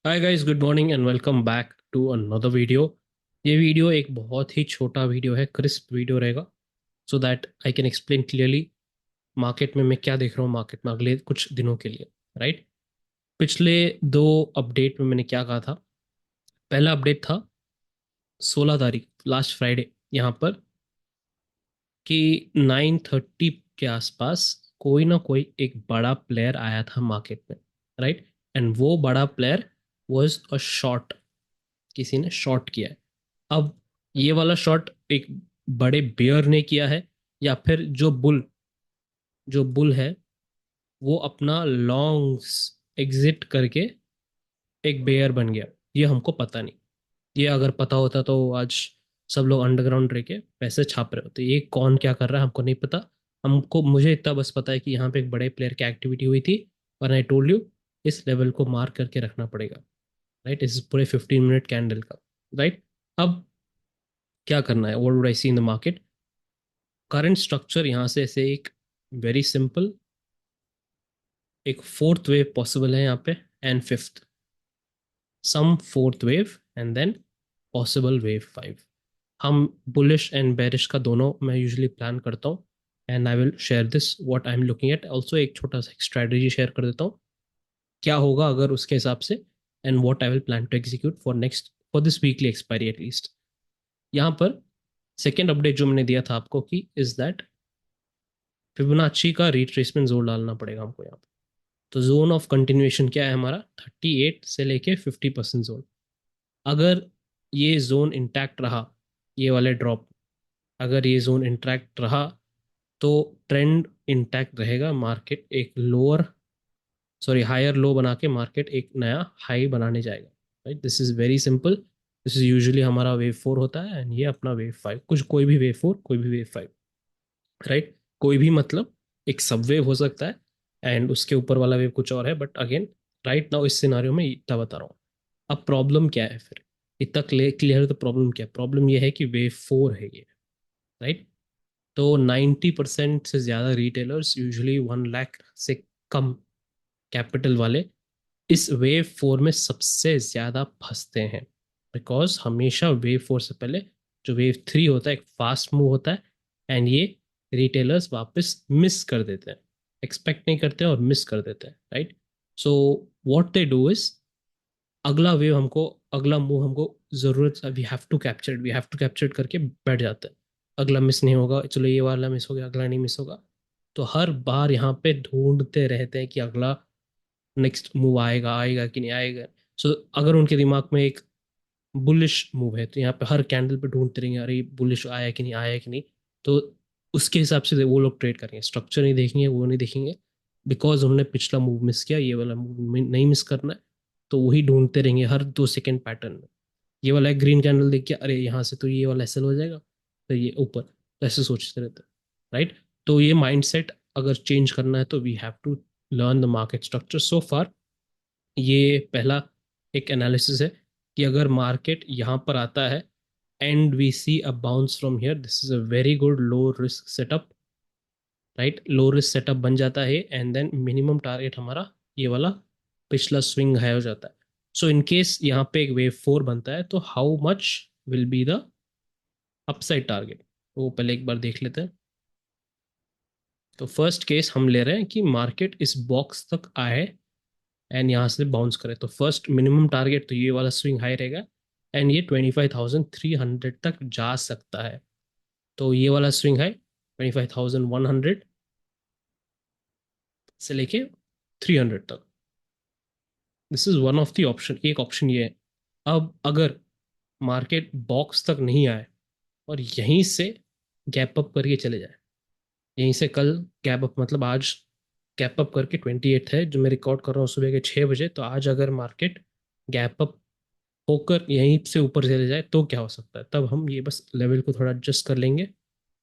Hi guys, good morning and welcome back to another video. ये video एक बहुत ही छोटा वीडियो है, क्रिस्प वीडियो रहेगा, so that I can explain clearly market में मैं क्या देख रहा हूँ मार्केट में अगले कुछ दिनों के लिए। राइट। पिछले दो अपडेट में मैंने क्या कहा था। पहला अपडेट था 16 तारीख, लास्ट फ्राइडे, यहाँ पर कि 9:30 के आसपास कोई ना कोई एक बड़ा प्लेयर आया था मार्केट में। राइट। एंड वो बड़ा प्लेयर वाज अ शॉर्ट, किसी ने शॉर्ट किया है। अब ये वाला शॉट एक बड़े बेयर ने किया है, या फिर जो बुल है वो अपना लॉन्ग्स एग्जिट करके एक बेयर बन गया। ये हमको पता नहीं। ये अगर पता होता तो आज सब लोग अंडरग्राउंड रह के पैसे छाप रहे होते। ये कौन क्या कर रहा है हमको नहीं पता। हमको मुझे इतना बस पता है कि यहाँ पे एक बड़े प्लेयर की एक्टिविटी हुई थी, और आई टोल्ड यू इस लेवल को मार्क करके रखना पड़ेगा। राइट। इस पूरे 15 मिनट कैंडल का। राइट। अब क्या करना है, what would I see in the market. Current structure यहाँ से ऐसे एक वेरी सिंपल, एक फोर्थ वेव पॉसिबल है यहाँ पे, and fifth, some fourth wave, and then possible wave 5। हम बुलिश एंड बेरिश का दोनों मैं यूजुअली प्लान करता हूँ, and I will share this what I am looking at. Also एक छोटा सा स्ट्रेटजी शेयर कर देता हूँ क्या होगा अगर उसके हिसाब से, and what I will plan to execute for next, for this weekly expiry at least. यहाँ पर सेकेंड अपडेट जो मैंने दिया था आपको कि इज दैट फिबोनाची का रिट्रेसमेंट जोन डालना पड़ेगा हमको यहाँ पे। तो जोन ऑफ कंटिन्यूएशन क्या है हमारा, 38 से लेके 50% जोन। अगर ये जोन इंटैक्ट रहा, ये वाले ड्रॉप, अगर ये जोन इंटैक्ट रहा तो ट्रेंड इंटैक्ट रहेगा। मार्केट एक लोअर, सॉरी हायर लो बना के मार्केट एक नया हाई बनाने जाएगा। Right. This is very simple. This is usually हमारा वेव 4 होता है, एंड ये अपना वेव 5, कुछ कोई भी वेव 4 कोई भी वेव 5। राइट। कोई भी मतलब एक सब वेव हो सकता है, एंड उसके ऊपर वाला वेव कुछ और है, बट अगेन राइट नाउ इस सिनारियो में इतना बता रहा हूँ। अब प्रॉब्लम क्या है फिर, इतना क्लियर है तो प्रॉब्लम क्या है। प्रॉब्लम ये है कि वेव 4 है ये। राइट। तो 90% से ज़्यादा रिटेलर्स, यूजुअली 1 लाख से कम कैपिटल वाले, इस वेव 4 में सबसे ज़्यादा फंसते हैं। बिकॉज हमेशा वेव 4 से पहले जो वेव 3 होता है एक फास्ट मूव होता है, एंड ये रिटेलर्स वापस मिस कर देते हैं, एक्सपेक्ट नहीं करते हैं और मिस कर देते हैं। Right. So what they do is, अगला वेव हमको, अगला मूव हमको जरूरत, we have to capture, we have to capture करके बैठ जाते हैं। अगला मिस नहीं होगा, चलो ये वाला मिस हो गया, अगला नहीं मिस होगा। तो हर बार यहाँ पे ढूंढते रहते हैं कि अगला नेक्स्ट मूव आएगा, आएगा कि नहीं आएगा। सो अगर उनके दिमाग में एक बुलिश मूव है तो यहाँ पे हर कैंडल पे ढूंढते रहेंगे, अरे बुलिश आया कि नहीं, आया कि नहीं। तो उसके हिसाब से वो लोग ट्रेड करेंगे, स्ट्रक्चर नहीं देखेंगे, वो नहीं देखेंगे। बिकॉज उन्होंने पिछला मूव मिस किया, ये वाला मूव नहीं मिस करना है। तो वही ढूंढते रहेंगे हर 2 सेकेंड पैटर्न में। ये वाला ग्रीन कैंडल देख के, अरे यहाँ से तो ये वाला एसएल हो जाएगा, तो ये ऊपर, तो ऐसे सोचते रहते हैं। राइट। तो ये माइंडसेट अगर चेंज करना है तो we have to learn the market structure. So far ये पहला एक एनालिसिस है कि अगर मार्केट यहाँ पर आता है and we see a bounce from here, this is a very good low risk setup. Right. Low risk setup बन जाता है, एंड देन मिनिमम टारगेट हमारा ये वाला पिछला स्विंग हाई हो जाता है। सो इन केस यहाँ पे एक वेव 4 बनता है तो how much will be the upside target, वो पहले एक बार देख लेते हैं। तो फर्स्ट केस हम ले रहे हैं कि मार्केट इस बॉक्स तक आए एंड यहाँ से बाउंस करे, तो फर्स्ट मिनिमम टारगेट तो ये वाला स्विंग हाई रहेगा, एंड ये 25,300 तक जा सकता है। तो ये वाला स्विंग हाई 25,100 से लेके 300 तक, this is one of the option, एक ऑप्शन ये है। अब अगर मार्केट बॉक्स तक नहीं आए और यहीं से गैप अप करके चले जाए, यहीं से कल गैप अप, मतलब आज गैप अप करके 28 है जो मैं रिकॉर्ड कर रहा हूँ सुबह के 6 बजे, तो आज अगर मार्केट गैप अप होकर यहीं से ऊपर चले जाए तो क्या हो सकता है। तब हम ये बस लेवल को थोड़ा एडजस्ट कर लेंगे।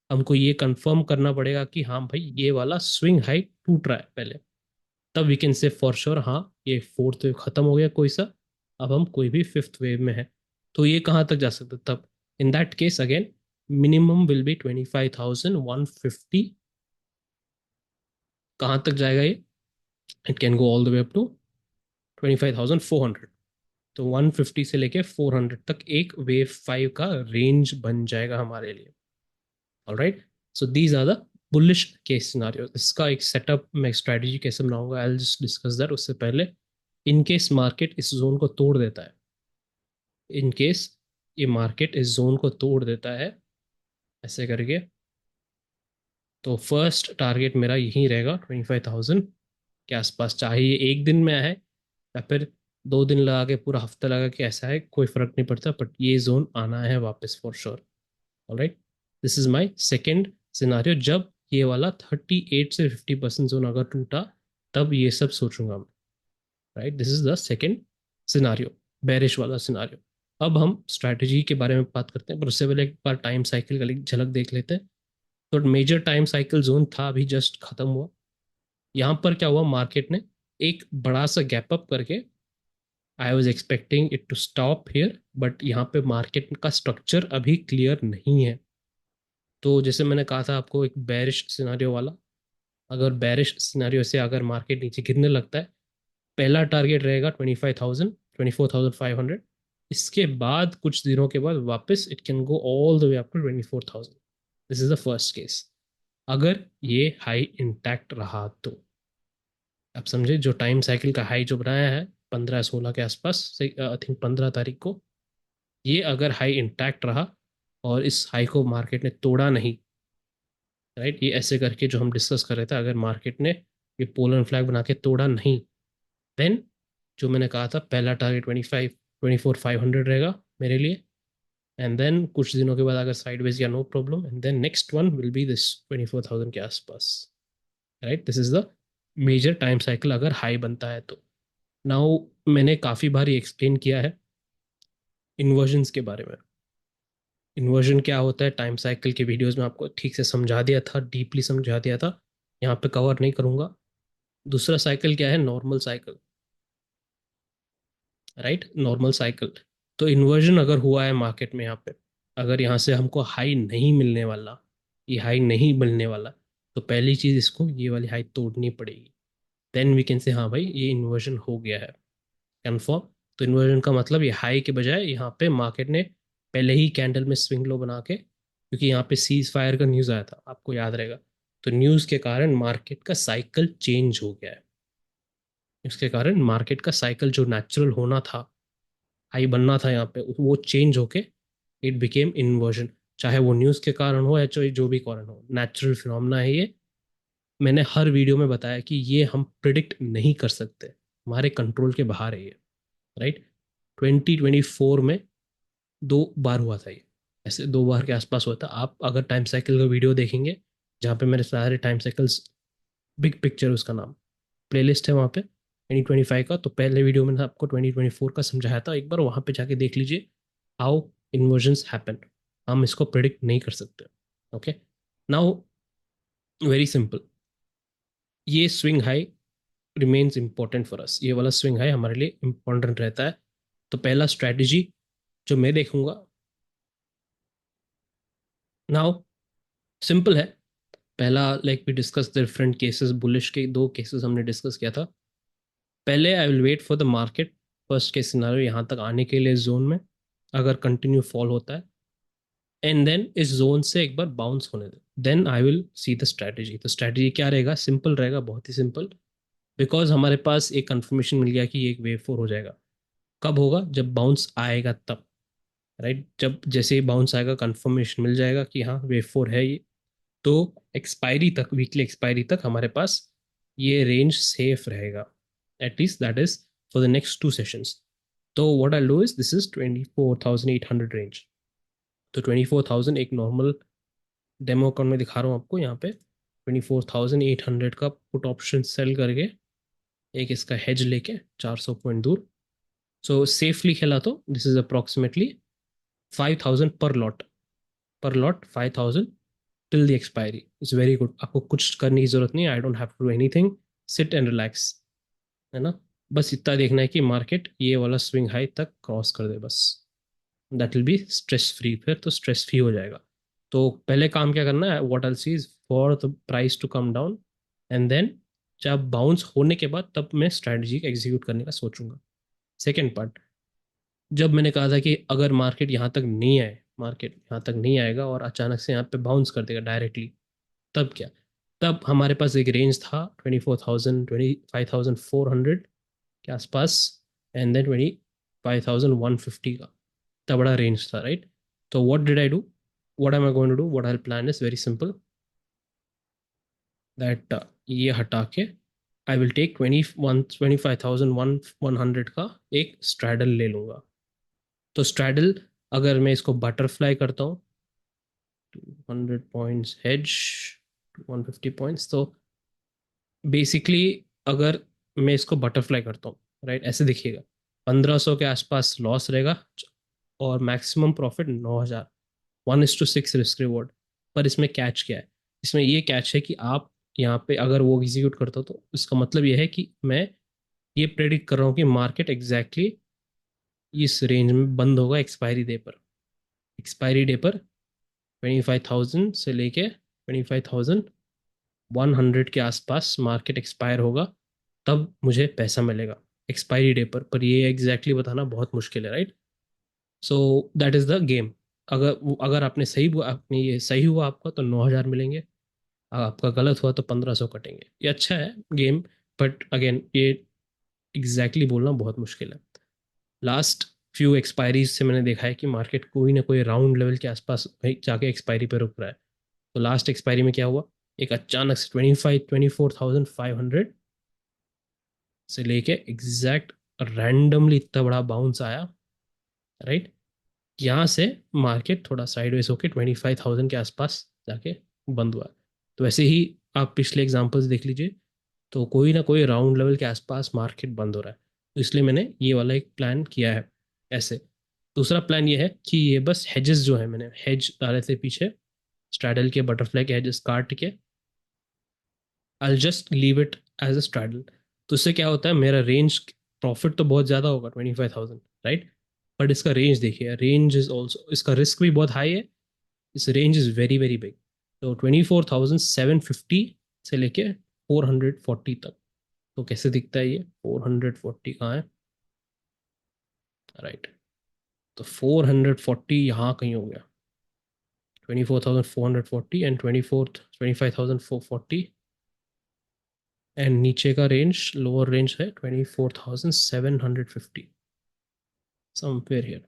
हमको ये कंफर्म करना पड़ेगा कि हाँ भाई ये वाला स्विंग हाई टूट रहा है पहले, तब we can say for sure हाँ ये फोर्थ वेव खत्म हो गया कोई सा, अब हम कोई भी फिफ्थ वेव में है। तो ये कहाँ तक जा सकता है तब, in that case again minimum will be 25,150। कहाँ तक जाएगा ये, it can go all the way up to 25,400। तो 150 से लेके 400 तक एक वेव 5 का रेंज बन जाएगा हमारे लिए। Alright, so these are the bullish case scenarios. इसका एक सेटअप, मैं स्ट्रेटजी कैसे बनाऊंगा, I will just discuss that. उससे पहले, इन केस मार्केट इस जोन को तोड़ देता है, इन केस ये मार्केट इस जोन को तोड़ देता है ऐसे करके, तो फर्स्ट टारगेट मेरा यही रहेगा 25,000 के आसपास। चाहे ये एक दिन में आए या फिर 2 दिन लगा के, पूरा हफ्ता लगा के, ऐसा है कोई फर्क नहीं पड़ता, बट ये जोन आना है वापस for sure. Alright, this is my second scenario. जब ये वाला 38 से 50% जोन अगर टूटा, तब ये सब सोचूंगा मैं। Right, this is the second scenario, bearish वाला सिनारियो। अब हम स्ट्रैटेजी के बारे में बात करते हैं, पर उससे पहले एक बार टाइम साइकिल का एक झलक देख लेते हैं। तो मेजर टाइम साइकिल जोन था, अभी जस्ट खत्म हुआ। यहाँ पर क्या हुआ, मार्केट ने एक बड़ा सा गैप अप करके, I was expecting it to stop here, but यहाँ पे मार्केट का स्ट्रक्चर अभी क्लियर नहीं है। तो जैसे मैंने कहा था आपको, एक बेरिश सिनारियो वाला, अगर बेरिश सिनारियो से अगर मार्केट नीचे गिरने लगता है, पहला टारगेट रहेगा 25,000, 24,500। इसके बाद कुछ दिनों के बाद वापस it can go all the way up to 24,000। This is the first case, अगर ये हाई इंटैक्ट रहा तो। आप समझे, जो टाइम साइकिल का हाई जो बनाया है 15-16 के आसपास, आई थिंक 15 तारीख को, ये अगर हाई इंटैक्ट रहा और इस हाई को मार्केट ने तोड़ा नहीं, राइट, ये ऐसे करके जो हम डिस्कस कर रहे थे, अगर मार्केट ने ये पोलर फ्लैग बना के तोड़ा नहीं, देन जो मैंने कहा था पहला टारगेट 24,500 रहेगा मेरे लिए। एंड देन कुछ दिनों के बाद अगर साइडवेज या no problem, and then next one will be this 24,000 के आसपास। Right, this is the major time cycle अगर हाई बनता है तो। नाउ, मैंने काफ़ी बार ये एक्सप्लेन किया है इन्वर्जन्स के बारे में। इन्वर्जन क्या होता है, टाइम साइकिल के वीडियोस में आपको ठीक से समझा दिया था, डीपली समझा दिया था, यहाँ पे कवर नहीं करूँगा। दूसरा साइकिल क्या है, normal cycle. Right, normal cycle. तो इन्वर्जन अगर हुआ है मार्केट में, यहाँ पे अगर यहाँ से हमको हाई नहीं मिलने वाला, ये हाई नहीं मिलने वाला, तो पहली चीज़ इसको ये वाली हाई तोड़नी पड़ेगी। देन वी कैन से हाँ भाई ये इन्वर्जन हो गया है, कन्फर्म। तो इन्वर्जन का मतलब ये हाई के बजाय यहाँ पे मार्केट ने पहले ही कैंडल में स्विंग लो बना के, क्योंकि यहाँ पे सीज फायर का न्यूज़ आया था, आपको याद रहेगा, तो न्यूज़ के कारण मार्केट का साइकिल चेंज हो गया है। इसके कारण मार्केट का साइकिल जो नेचुरल होना था, हाई बनना था यहाँ पे, वो चेंज होके इट बिकेम इन्वर्जन। चाहे वो न्यूज़ के कारण हो या चाहे जो भी कारण हो, नेचुरल फिनोमेना है ये। मैंने हर वीडियो में बताया कि ये हम प्रिडिक्ट नहीं कर सकते, हमारे कंट्रोल के बाहर है ये। राइट, 2024 में 2 बार हुआ था ये, ऐसे 2 बार के आसपास हुआ था। आप अगर टाइम साइकिल का वीडियो देखेंगे, जहाँ पे मेरे सारे टाइम साइकिल्स, बिग पिक्चर उसका नाम, प्लेलिस्ट है वहाँ पे 2025 का, तो पहले वीडियो में आपको 2024 का समझाया था, एक बार वहाँ पे जाके देख लीजिए। हाउ इन्वर्जन्स हैपन, हम इसको प्रिडिक्ट नहीं कर सकते। ओके, नाउ वेरी सिंपल, ये swing high remains important for us, ये वाला स्विंग हाई हमारे लिए इंपॉर्टेंट रहता है। तो पहला स्ट्रैटेजी जो मैं देखूंगा, नाउ सिंपल है। पहला, like we discuss different cases, bullish के 2 केसेस हमने डिस्कस किया था। पहले I will wait for the market, first case scenario यहाँ तक आने के लिए जोन में, अगर कंटिन्यू फॉल होता है, एंड देन इस जोन से एक बार बाउंस होने दे, then I will see the strategy. तो स्ट्रैटेजी क्या रहेगा, सिंपल रहेगा, बहुत ही सिंपल। बिकॉज हमारे पास एक कंफर्मेशन मिल गया कि ये एक वेव 4 हो जाएगा। कब होगा, जब बाउंस आएगा तब। राइट, जब जैसे ही बाउंस आएगा, कंफर्मेशन मिल जाएगा कि हाँ वेव 4 है ये, तो एक्सपायरी तक, वीकली एक्सपायरी तक हमारे पास ये रेंज सेफ रहेगा, at least that is for the next 2 sessions. तो what I do is, this is 24,800 range. तो 24,000 एक नॉर्मल डेमो अकाउंट में दिखा रहा हूँ आपको, यहाँ पे 24,800 का पुट ऑप्शन सेल करके, एक इसका हेज लेके 400 पॉइंट दूर, सो सेफली खेला, तो this is approximately 5,000 per lot 5,000 till the expiry, is very good. आपको कुछ करने की जरूरत नहीं, I don't have to do anything, sit and relax, है ना। बस इतना देखना है कि मार्केट ये वाला स्विंग हाई तक क्रॉस कर दे, बस that will be stress free, फिर तो स्ट्रेस फ्री हो जाएगा। तो पहले काम क्या करना है, what else is for the price to come down, and then जब बाउंस होने के बाद, तब मैं स्ट्रैटेजी एग्जीक्यूट करने का सोचूंगा। सेकेंड पार्ट, जब मैंने कहा था कि अगर मार्केट यहाँ तक नहीं आए, मार्केट यहाँ तक नहीं आएगा और अचानक से यहाँ पे बाउंस कर देगा डायरेक्टली, तब क्या? तब हमारे पास एक रेंज था 24,000 25,400 के आसपास, एंड देन 25,150 का, इतना बड़ा रेंज था, राइट? तो what did I do, what am I going to do, what I plan is very simple, that ये हटा के आई विल टेक 25,100 का एक स्ट्रैडल ले लूंगा। तो स्ट्रैडल, अगर मैं इसको बटरफ्लाई करता हूँ, 200 पॉइंट्स हेज, 150 पॉइंट्स, तो बेसिकली अगर मैं इसको बटरफ्लाई करता हूँ, राइट, ऐसे देखिएगा, 1500 के आसपास लॉस रहेगा और मैक्सिमम प्रॉफिट 9,000, 1:6 रिस्क रिवॉर्ड। पर इसमें कैच क्या है? इसमें ये कैच है कि आप यहाँ पे अगर वो एग्जीक्यूट करते हो तो इसका मतलब ये है कि मैं ये प्रेडिक्ट कर रहा हूँ कि मार्केट एग्जैक्टली exactly इस रेंज में बंद होगा एक्सपायरी डे पर। एक्सपायरी डे पर 25,000 से लेके 25,100 के आसपास मार्केट एक्सपायर होगा, तब मुझे पैसा मिलेगा एक्सपायरी डे पर ये एग्जैक्टली exactly बताना बहुत मुश्किल है, right? So that is the game. अगर आपने आपने ये सही हुआ आपका तो 9,000 मिलेंगे, आपका गलत हुआ तो 1,500 कटेंगे। ये अच्छा है गेम, बट अगेन ये एग्जैक्टली बोलना बहुत मुश्किल है। लास्ट फ्यू एक्सपायरीज से मैंने देखा है कि मार्केट कोई ना कोई राउंड लेवल के आसपास जाके एक्सपायरी पे रुक रहा है। तो लास्ट एक्सपायरी में क्या हुआ, एक अचानक से 24,500 से लेके एग्जैक्ट रैंडमली इतना बड़ा बाउंस आया, राइट? यहाँ से मार्केट थोड़ा साइडवेज होके 25,000 के आसपास जाके बंद हुआ। तो वैसे ही आप पिछले एग्जांपल्स देख लीजिए, तो कोई ना कोई राउंड लेवल के आसपास मार्केट बंद हो रहा है। तो इसलिए मैंने ये वाला एक प्लान किया है ऐसे। दूसरा प्लान ये है कि ये बस हेजेस जो है, मैंने हेज डाले थे पीछे, स्ट्रैडल के बटरफ्लाई के हेजेस काट के, I just leave it as a straddle. तो इससे क्या होता है, मेरा रेंज, प्रॉफिट तो बहुत ज़्यादा होगा 25,000, राइट? बट इसका रेंज देखिए, रेंज इज ऑल्सो, इसका रिस्क भी बहुत हाई है, इस range is very very big. तो 24,750 से लेके 440 तक। तो कैसे दिखता है ये 440 कहाँ है, राइट? तो 440 यहाँ कहीं हो गया, 24,440 एंड 25,440, एंड नीचे का रेंज, लोअर रेंज है 24,750, somewhere here.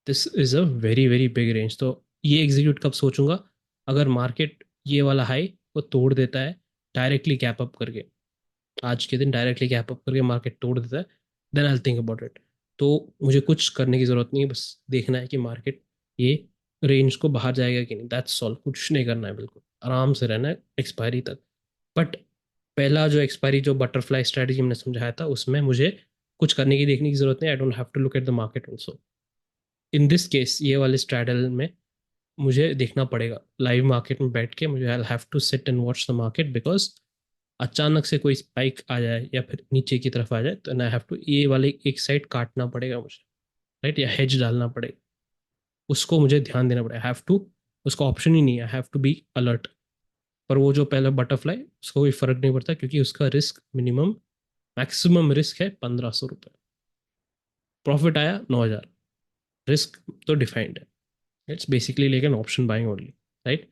This is a very very big range. तो ये एग्जीक्यूट कब सोचूंगा, अगर मार्केट ये वाला हाई को तोड़ देता है डायरेक्टली कैप अप करके, आज के दिन डायरेक्टली कैप अप करके मार्केट तोड़ देता है, then I think about it. तो मुझे कुछ करने की ज़रूरत नहीं है, बस देखना है कि मार्केट ये रेंज को बाहर जाएगा कि नहीं, दैट्स ऑल। कुछ नहीं करना है, बिल्कुल आराम से रहना है एक्सपायरी तक। बट पहला जो एक्सपायरी, जो बटरफ्लाई स्ट्रेटजी मैंने समझाया था, उसमें मुझे कुछ करने की, देखने की ज़रूरत नहीं, I don't have to look at the market also. In this case ये वाले स्ट्रैडल में मुझे देखना पड़ेगा लाइव मार्केट में बैठ के, मुझे I have to sit and watch the market, because अचानक से कोई स्पाइक आ जाए या फिर नीचे की तरफ आ जाए तो आई हैव टू, ये वाले एक साइड काटना पड़ेगा मुझे, राइट, या हेज डालना पड़ेगा, उसको मुझे ध्यान देना पड़ेगा, हैव टू, उसका ऑप्शन ही नहीं है, हैव टू बी अलर्ट। पर वो जो पहला बटरफ्लाई, उसको कोई फर्क नहीं पड़ता क्योंकि उसका रिस्क मिनिमम, मैक्सिमम रिस्क है 1,500 रुपये, प्रॉफिट आया 9,000, रिस्क तो डिफाइंड है, it's basically like an option buying only, right?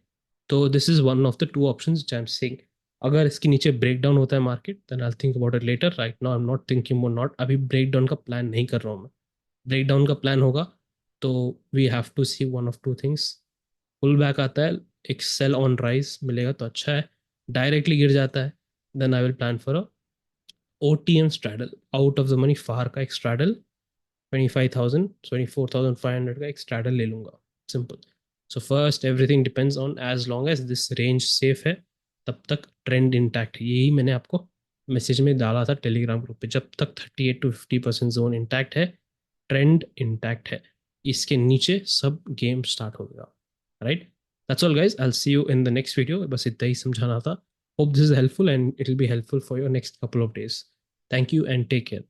तो this is one of the two options which I am saying. अगर इसके नीचे ब्रेक डाउन होता है market, then I think about it later, right now I am not thinking, not अभी break down का plan नहीं कर रहा हूँ मैं। ब्रेक डाउन का प्लान होगा तो we have to see one of two things, pull back आता है, एक सेल ऑन राइज मिलेगा तो अच्छा है, डायरेक्टली गिर जाता है, then I will plan for a OTM straddle, out of the money far का एक स्ट्रैडल, 25,000 24,500 का एक स्ट्रैडल ले लूंगा, simple. So first everything depends on, as long as this range safe है तब तक ट्रेंड इंटैक्ट है, यही मैंने आपको मैसेज में डाला था टेलीग्राम ग्रुप पे, जब तक 38 to 50% जोन इंटैक्ट है, ट्रेंड इंटैक्ट है, इसके नीचे सब गेम स्टार्ट हो गया, right? That's all guys, I will see you in the next video, बस इतना ही समझाना था। Hope this is helpful and it will be helpful for your next couple of days. Thank you and take care.